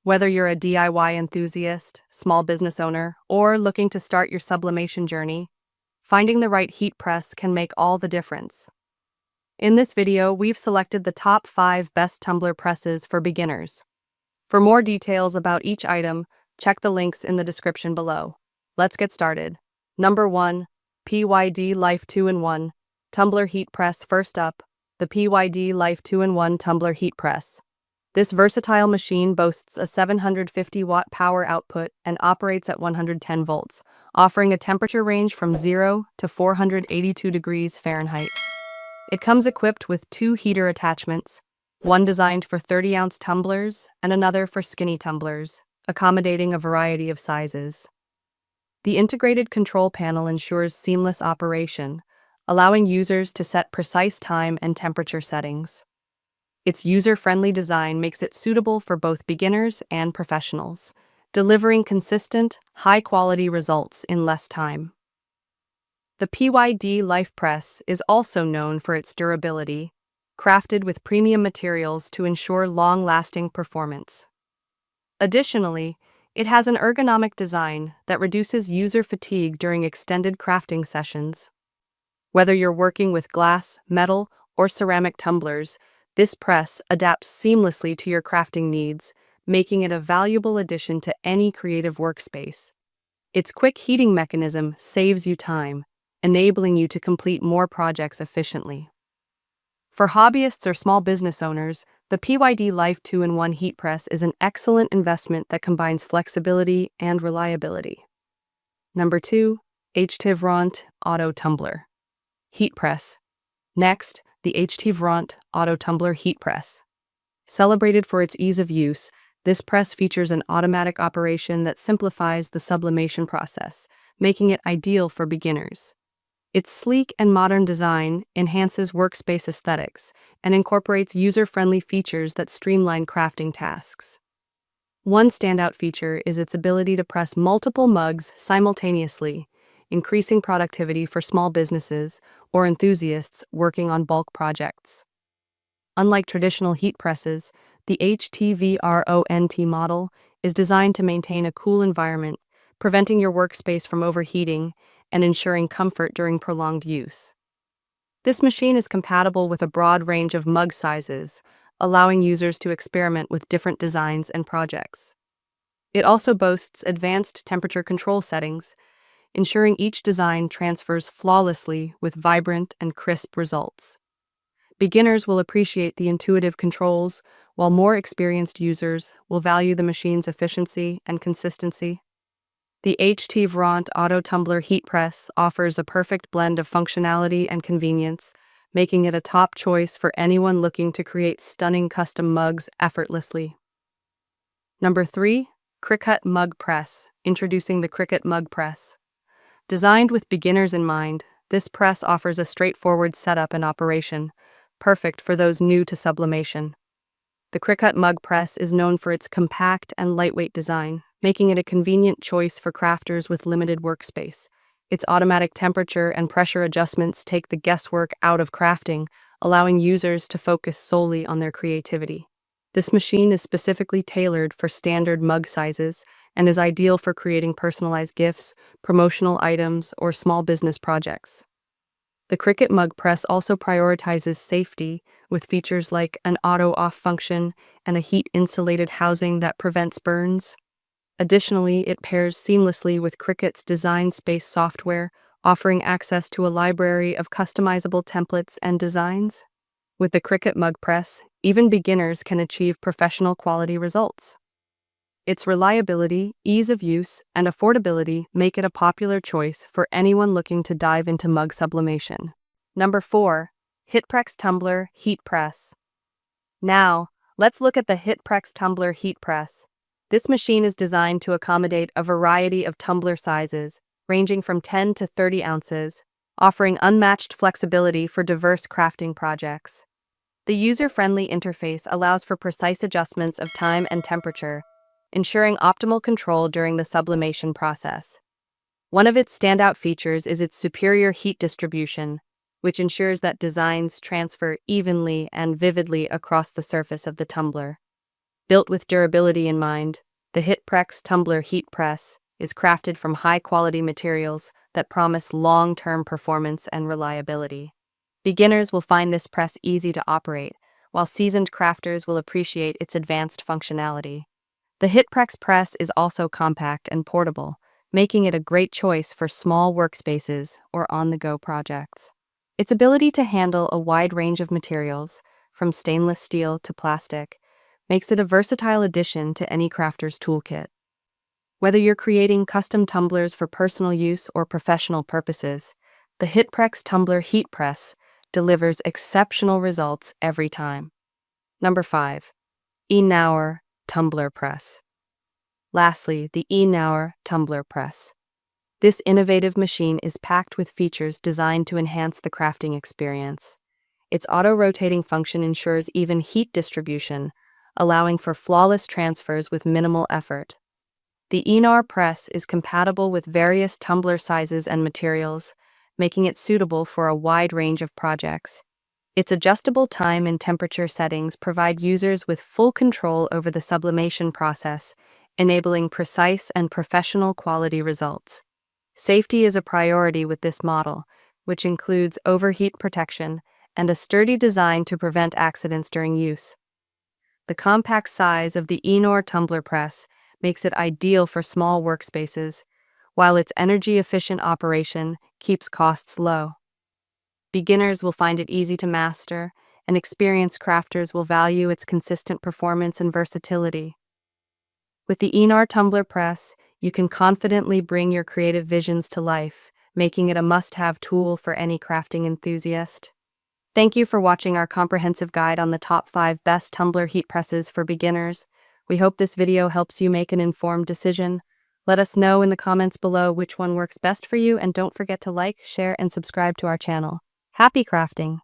Whether you're a DIY enthusiast, small business owner, or looking to start your sublimation journey, finding the right heat press can make all the difference. In this video, we've selected the top 5 best tumbler presses for beginners. For more details about each item, check the links in the description below. Let's get started. Number 1. PyraLife 2-in-1 Tumbler Heat Press. First up, the PyraLife 2-in-1 Tumbler Heat Press. This versatile machine boasts a 750-watt power output and operates at 110 volts, offering a temperature range from 0 to 482 degrees Fahrenheit. It comes equipped with 2 heater attachments, one designed for 30-ounce tumblers and another for skinny tumblers, accommodating a variety of sizes. The integrated control panel ensures seamless operation, allowing users to set precise time and temperature settings. Its user-friendly design makes it suitable for both beginners and professionals, delivering consistent, high-quality results in less time. The PyraLife press is also known for its durability, crafted with premium materials to ensure long-lasting performance. Additionally, it has an ergonomic design that reduces user fatigue during extended crafting sessions. Whether you're working with glass, metal, or ceramic tumblers, this press adapts seamlessly to your crafting needs, making it a valuable addition to any creative workspace. Its quick heating mechanism saves you time, enabling you to complete more projects efficiently. For hobbyists or small business owners, the PyraLife 2-in-1 heat press is an excellent investment that combines flexibility and reliability. Number 2. HTVRONT Auto Tumbler Heat Press. Next, the HTVRONT Auto Tumbler Heat Press. Celebrated for its ease of use, this press features an automatic operation that simplifies the sublimation process, making it ideal for beginners. Its sleek and modern design enhances workspace aesthetics and incorporates user-friendly features that streamline crafting tasks. One standout feature is its ability to press multiple mugs simultaneously, increasing productivity for small businesses or enthusiasts working on bulk projects. Unlike traditional heat presses, the HTVRONT model is designed to maintain a cool environment, preventing your workspace from overheating and ensuring comfort during prolonged use. This machine is compatible with a broad range of mug sizes, allowing users to experiment with different designs and projects. It also boasts advanced temperature control settings, ensuring each design transfers flawlessly with vibrant and crisp results. Beginners will appreciate the intuitive controls, while more experienced users will value the machine's efficiency and consistency. The HTVRONT Auto Tumbler Heat Press offers a perfect blend of functionality and convenience, making it a top choice for anyone looking to create stunning custom mugs effortlessly. Number 3. Cricut Mug Press. Introducing the Cricut Mug Press. Designed with beginners in mind, this press offers a straightforward setup and operation, perfect for those new to sublimation. The Cricut Mug Press is known for its compact and lightweight design, making it a convenient choice for crafters with limited workspace. Its automatic temperature and pressure adjustments take the guesswork out of crafting, allowing users to focus solely on their creativity. This machine is specifically tailored for standard mug sizes and is ideal for creating personalized gifts, promotional items, or small business projects. The Cricut Mug Press also prioritizes safety with features like an auto-off function and a heat-insulated housing that prevents burns. Additionally, it pairs seamlessly with Cricut's Design Space software, offering access to a library of customizable templates and designs. With the Cricut Mug Press, even beginners can achieve professional quality results. Its reliability, ease of use, and affordability make it a popular choice for anyone looking to dive into mug sublimation. Number 4. Hitprex Tumbler Heat Press. Now, let's look at the Hitprex Tumbler Heat Press. This machine is designed to accommodate a variety of tumbler sizes, ranging from 10 to 30 ounces, offering unmatched flexibility for diverse crafting projects. The user-friendly interface allows for precise adjustments of time and temperature, ensuring optimal control during the sublimation process. One of its standout features is its superior heat distribution, which ensures that designs transfer evenly and vividly across the surface of the tumbler. Built with durability in mind, the Hitprex Tumbler heat press is crafted from high-quality materials that promise long-term performance and reliability. Beginners will find this press easy to operate, while seasoned crafters will appreciate its advanced functionality. The Hitprex press is also compact and portable, making it a great choice for small workspaces or on-the-go projects. Its ability to handle a wide range of materials, from stainless steel to plastic, makes it a versatile addition to any crafter's toolkit. Whether you're creating custom tumblers for personal use or professional purposes, the Hitprex Tumbler heat press delivers exceptional results every time. Number 5. ENOUR Tumbler Press. Lastly, the ENOUR Tumbler Press. This innovative machine is packed with features designed to enhance the crafting experience. Its auto-rotating function ensures even heat distribution, allowing for flawless transfers with minimal effort. The ENOR press is compatible with various tumbler sizes and materials, making it suitable for a wide range of projects. Its adjustable time and temperature settings provide users with full control over the sublimation process, enabling precise and professional quality results. Safety is a priority with this model, which includes overheat protection and a sturdy design to prevent accidents during use. The compact size of the ENOR tumbler press makes it ideal for small workspaces, while its energy-efficient operation keeps costs low. Beginners will find it easy to master, and experienced crafters will value its consistent performance and versatility. With the ENOR tumbler press, you can confidently bring your creative visions to life, making it a must-have tool for any crafting enthusiast. Thank you for watching our comprehensive guide on the top 5 best tumbler heat presses for beginners. We hope this video helps you make an informed decision. Let us know in the comments below which one works best for you, and don't forget to like, share, and subscribe to our channel. Happy crafting!